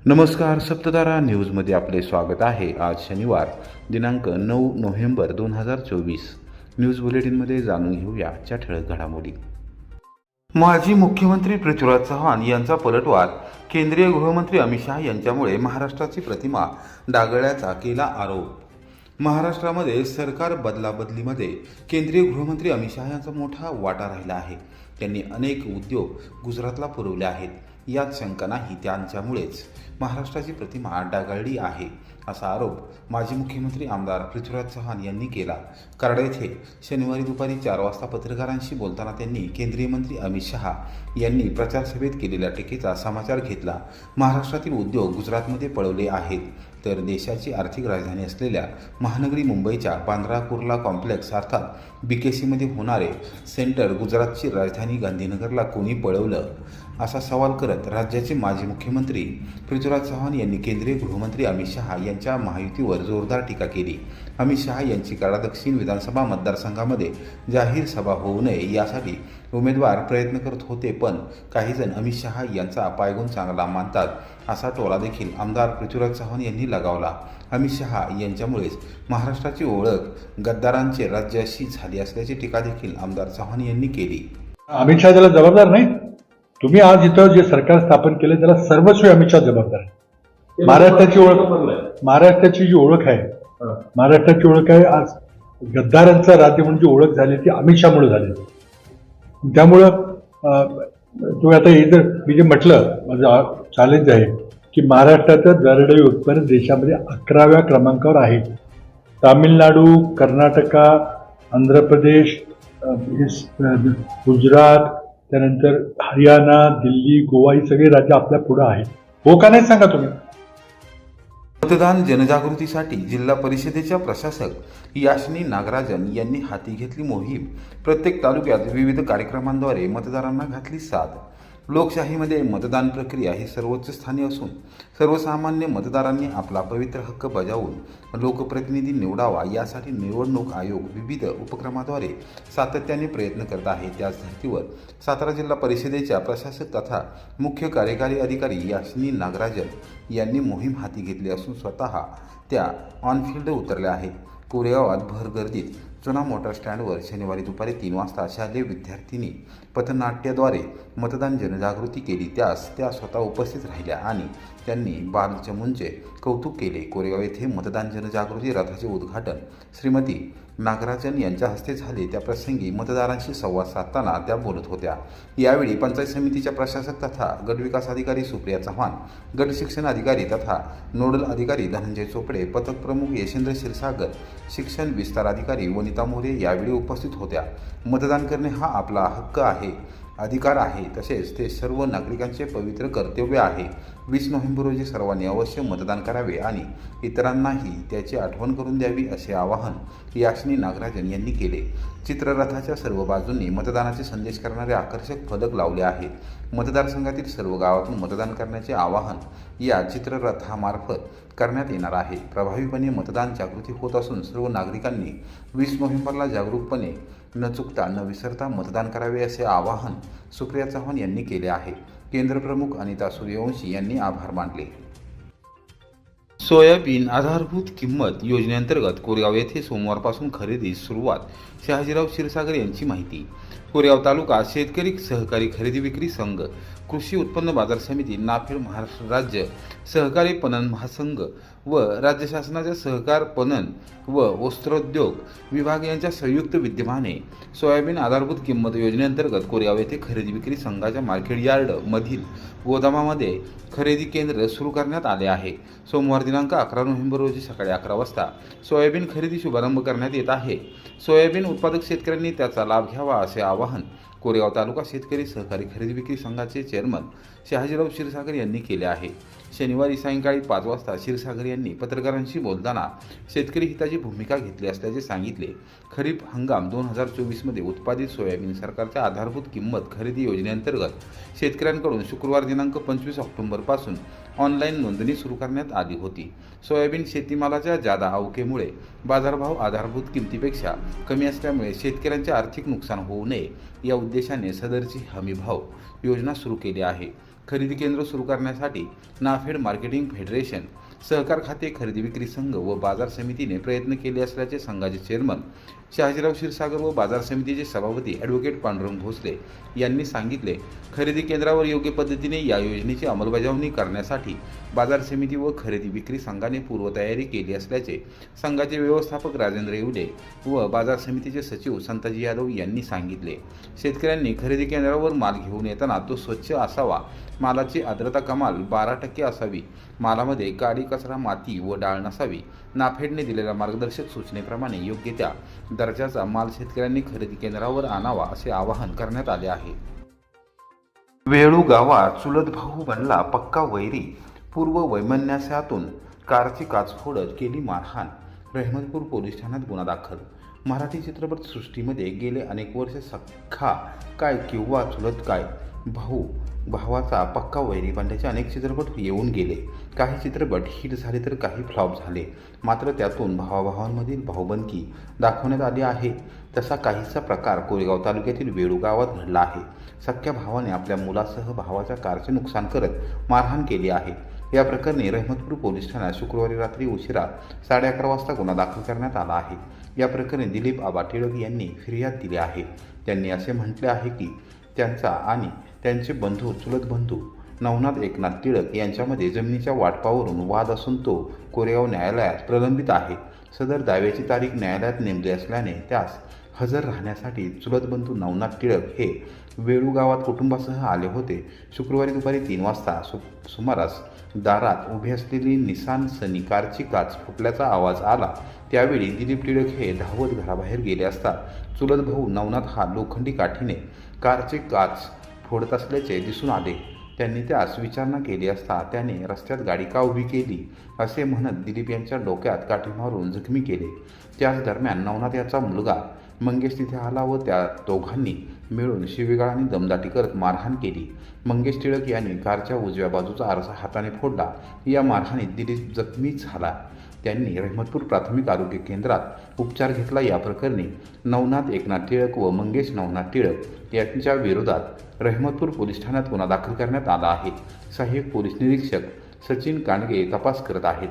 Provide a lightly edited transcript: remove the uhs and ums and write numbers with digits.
नमस्कार, सप्तधारा न्यूजमध्ये आपले स्वागत आहे। आज शनिवार दिनांक 9 नोव्हेंबर 2024 न्यूज बुलेटिनमध्ये जाणून घेऊया आजच्या ठळक घडामोडी। माजी मुख्यमंत्री पृथ्वीराज चव्हाण यांचा पलटवार, केंद्रीय गृहमंत्री अमित शहा यांच्यामुळे महाराष्ट्राची प्रतिमा डागळल्याचा केला आरोप। महाराष्ट्रामध्ये सरकार बदलाबदलीमध्ये केंद्रीय गृहमंत्री अमित शहा यांचा मोठा वाटा राहिला आहे। त्यांनी अनेक उद्योग गुजरातला पुरवले आहेत, यात शंका नाही। त्यांच्यामुळेच महाराष्ट्राची प्रतिमा डागाळली आहे, असा आरोप माजी मुख्यमंत्री आमदार पृथ्वीराज चव्हाण यांनी केला। कराड येथे शनिवारी दुपारी 4 वाजता पत्रकारांशी बोलताना त्यांनी केंद्रीय मंत्री अमित शहा यांनी प्रचार सभेत केलेल्या टीकेचा समाचार घेतला। महाराष्ट्रातील उद्योग गुजरातमध्ये पळवले आहेत, तर देशाची आर्थिक राजधानी असलेल्या महानगरी मुंबईच्या बांद्रा कुर्ला कॉम्प्लेक्स अर्थात BKCमध्ये होणारे सेंटर गुजरातची राजधानी गांधीनगरला कोणी पळवलं, असा सवाल करत राज्याचे माजी मुख्यमंत्री पृथ्वीराज चव्हाण यांनी केंद्रीय गृहमंत्री अमित शहा यांच्या महायुतीवर जोरदार टीका केली। अमित शहा यांची कराड दक्षिण विधानसभा मतदारसंघामध्ये जाहीर सभा होऊ नये यासाठी उमेदवार प्रयत्न करत होते, पण काही जण अमित शहा यांचा पायगुण चांगला मानतात, असा टोला देखील आमदार पृथ्वीराज चव्हाण यांनी लगावला। अमित शहा यांच्यामुळेच महाराष्ट्राची ओळख गद्दारांचे राज्य अशी झाली असल्याची टीका देखील आमदार चव्हाण यांनी केली। अमित शहा त्याला जबाबदार नाही। तुम्ही आज इथं जे सरकार स्थापन केलं त्याला सर्वस्वी अमित शहा जबाबदार आहे। महाराष्ट्राची जी ओळख आहे आज गद्दारांचं राज्य म्हणून जी ओळख झाली ती अमित शहामुळे झाली। त्यामुळं तो आता इथं मी जे म्हटलं माझं चॅलेंज आहे की महाराष्ट्राचं दरडोई उत्पन्न देशामध्ये 11व्या क्रमांकावर आहे। तामिळनाडू, कर्नाटका, आंध्र प्रदेश, गुजरात, त्यानंतर हरियाणा, दिल्ली, गोवा ही सगळी राज्य आपल्या पुढे आहेत। हो का नाही सांगा तुम्ही? मतदान जनजागृतीसाठी जिल्हा परिषदेच्या प्रशासक याशिनी नागराजन यांनी हाती घेतली मोहीम। प्रत्येक तालुक्यात विविध कार्यक्रमांद्वारे मतदारांना घातली साद। लोकशाहीमध्ये मतदान प्रक्रिया ही सर्वोच्च स्थानी असून सर्वसामान्य मतदारांनी आपला पवित्र हक्क बजावून लोकप्रतिनिधी निवडावा यासाठी निवडणूक आयोग विविध उपक्रमाद्वारे सातत्याने प्रयत्न करत आहे। त्याच धर्तीवर सातारा जिल्हा परिषदेच्या प्रशासक तथा मुख्य कार्यकारी अधिकारी याशिनी नागराजन यांनी मोहीम हाती घेतली असून स्वतः त्या ऑनफिल्ड उतरल्या आहेत। कोरेगावात भर गर्दीत जुना मोटार स्टँडवर शनिवारी दुपारी 3 वाजता शालेय विद्यार्थिनी पथनाट्याद्वारे मतदान जनजागृती केली। त्यास त्या स्वतः उपस्थित राहिल्या आणि त्यांनी बालचमूंचे कौतुक केले। कोरेगाव येथे मतदान जनजागृती रथाचे उद्घाटन श्रीमती नागराजन यांच्या हस्ते झाले। त्या प्रसंगी मतदारांशी संवाद साधताना त्या बोलत होत्या। यावेळी पंचायत समितीच्या प्रशासक तथा गट विकास अधिकारी सुप्रिया चव्हाण, गट शिक्षण अधिकारी तथा नोडल अधिकारी धनंजय चोपडे, पथक प्रमुख यशेंद्र क्षीरसागर, शिक्षण विस्तार अधिकारी वनिता मोरे यावेळी उपस्थित होत्या। मतदान करणे हा आपला हक्क आहे, अधिकार आहे, तसेच ते सर्व नागरिकांचे पवित्र कर्तव्य आहे। 20 नोव्हेंबर रोजी सर्वांनी अवश्य मतदान करावे आणि इतरांनाही त्याची आठवण करून द्यावी, असे आवाहन याशिनी नागराजन यांनी केले। चित्ररथाच्या सर्व बाजूंनी मतदानाचे संदेश करणारे आकर्षक फलक लावले आहेत। मतदारसंघातील सर्व गावातून मतदान करण्याचे आवाहन या चित्ररथामार्फत करण्यात येणार आहे। प्रभावीपणे मतदान जागृती होत असून सर्व नागरिकांनी 20 नोव्हेंबरला जागरूकपणे न चुकता न विसरता मतदान करावे, असे आवाहन सुप्रिया चव्हाण यांनी केले आहे। केंद्रप्रमुख अनिता सूर्यवंशी यांनी आभार मानले। सोयाबीन आधारभूत किंमत योजनेअंतर्गत कोरेगाव येथे सोमवारपासून खरेदी सुरुवात। शहाजीराव क्षीरसागर यांची माहिती। कोरेगाव तालुका शेतकरी सहकारी खरेदी विक्री संघ, कृषी उत्पन्न बाजार समिती, नाफेड, महाराष्ट्र राज्य सहकारी पणन महासंघ व राज्य शासनाच्या सहकार पणन व वस्त्रोद्योग विभाग यांच्या संयुक्त विद्यमाने सोयाबीन आधारभूत किंमत योजनेअंतर्गत कोरेगाव येथे खरेदी विक्री संघाच्या मार्केट यार्ड मधील गोदामामध्ये खरेदी केंद्र सुरू करण्यात आले आहे। सोमवार दिनांक 11 नोव्हेंबर रोजी सकाळी 11 वाजता सोयाबीन खरेदी शुभारंभ करण्यात येत आहे। सोयाबीन उत्पादक शेतकऱ्यांनी त्याचा लाभ घ्यावा, असे आवाहन कोरेगाव तालुका शेतकरी सहकारी खरेदी विक्री संघाचे चेअरमन शहाजीराव क्षीरसागर यांनी केले आहे। शनिवारी सायंकाळी 5 वाजता क्षीरसागर यांनी पत्रकारांशी बोलताना शेतकरी हिताची भूमिका घेतली असल्याचे सांगितले। खरीप हंगाम 2024 मध्ये उत्पादित सोयाबीन सरकारच्या आधारभूत किंमत खरेदी योजनेअंतर्गत शेतकऱ्यांकडून शुक्रवार दिनांक 25 ऑक्टोबरपासून ऑनलाईन नोंदणी सुरू करण्यात आली होती। सोयाबीन शेतीमालाच्या जादा अवकेमुळे बाजारभाव आधारभूत किमतीपेक्षा कमी असल्यामुळे शेतकऱ्यांचे आर्थिक नुकसान होऊ नये या उद्देशाने सदरची हमीभाव योजना सुरू केली आहे। खरेदी केंद्र सुरू करण्यासाठी नाफेड मार्केटिंग फेडरेशन, सहकार खाते, खरेदी विक्री संघ व बाजार समितीने प्रयत्न केले असल्याचे संघाचे चेअरमन शहाजीराव क्षीरसागर व बाजार समितीचे सभापती ॲडव्होकेट पांडुरंग भोसले यांनी सांगितले. खरेदी केंद्रावर योग्य पद्धतीने या योजनेची अंमलबजावणी करण्यासाठी बाजार समिती व खरेदी विक्री संघाने पूर्वतयारी केली असल्याचे संघाचे व्यवस्थापक राजेंद्र येवले व बाजार समितीचे सचिव संताजी यादव यांनी सांगितले. शेतकऱ्यांनी खरेदी केंद्रावर माल घेऊन येताना तो स्वच्छ असावा, मालाची आर्द्रता कमाल 12% असावी, मालामध्ये काडी कचरा, माती व डाळ नसावी. नाफेडने दिलेल्या मार्गदर्शक सूचनेप्रमाणे योग्य त्या दर्जाचा माल शेतकऱ्यांनी खरेदी केंद्रावर आणावा असे आवाहन करण्यात आले आहे. वेळू गावात चुलत भाऊ बनला पक्का वैरी, पूर्व वैमनस्यातून कारची काच फोडत केली मारहाण. रहमतपूर पोलीस ठाण्यात गुन्हा दाखल. मराठी चित्रपट सृष्टीमध्ये गेले अनेक वर्ष सख्खा काय किंवा चुलत काय भावाचा पक्का वैरी बनल्याचे अनेक चित्रपट येऊन गेले. काही चित्रपट हिट झाले तर काही फ्लॉप झाले. मात्र त्यातून भावाभावांमधील भाऊबंदकी दाखवण्यात आली आहे. तसा काहीसा प्रकार कोरेगाव तालुक्यातील वेळू गावात घडला आहे. सख्ख्या भावाने आपल्या मुलासह भावाच्या कारचे नुकसान करत मारहाण केली आहे. या प्रकरणी रहमतपूर पोलीस ठाण्यात शुक्रवारी रात्री उशिरा 11:30 वाजता गुन्हा दाखल करण्यात आला आहे. या प्रकरणी दिलीप आबा टिळक यांनी फिर्याद दिली आहे. त्यांनी असे म्हटले आहे की त्यांचा आणि त्यांचे चुलत बंधू नवनाथ एकनाथ टिळक यांच्यामध्ये जमिनीच्या वाटपावरून वाद असून तो कोरेगाव न्यायालयात प्रलंबित आहे. सदर दाव्याची तारीख न्यायालयात नेमली असल्याने त्यास हजर राहण्यासाठी चुलत बंधू नवनाथ टिळक हे वेळू गावात कुटुंबासह आले होते. शुक्रवारी दुपारी 3 वाजता सुमारास दारात उभी असलेली निसान सनी कारची काच फुटल्याचा आवाज आला. त्यावेळी दिलीप टिळक हे धावत घराबाहेर गेले असता चुलत भाऊ नवनाथ हा लोखंडी काठीने कारचे काच फोडत असल्याचे दिसून आले. त्यांनी त्यास विचारणा केली असता त्याने रस्त्यात गाडी का उभी केली असे म्हणत दिलीप यांच्या डोक्यात काठी मारून जखमी केले. त्याच दरम्यान नवनाथ याचा मुलगा मंगेश तिथे आला व त्या दोघांनी मिळून शिवीगाळ आणि दमदाटी करत मारहाण केली. मंगेश टिळक यांनी कारच्या उजव्या बाजूचा आरसा हाताने फोडला. या मारहाणीत दिलीप जखमी झाला. त्यांनी रहमतपूर प्राथमिक आरोग्य केंद्रात उपचार घेतला. या प्रकरणी नवनाथ एकनाथ टिळक व मंगेश नवनाथ टिळक यांच्या विरोधात रहमतपूर पोलीस ठाण्यात गुन्हा दाखल करण्यात आला आहे. सहाय्यक पोलीस निरीक्षक सचिन कांडगे तपास करत आहेत.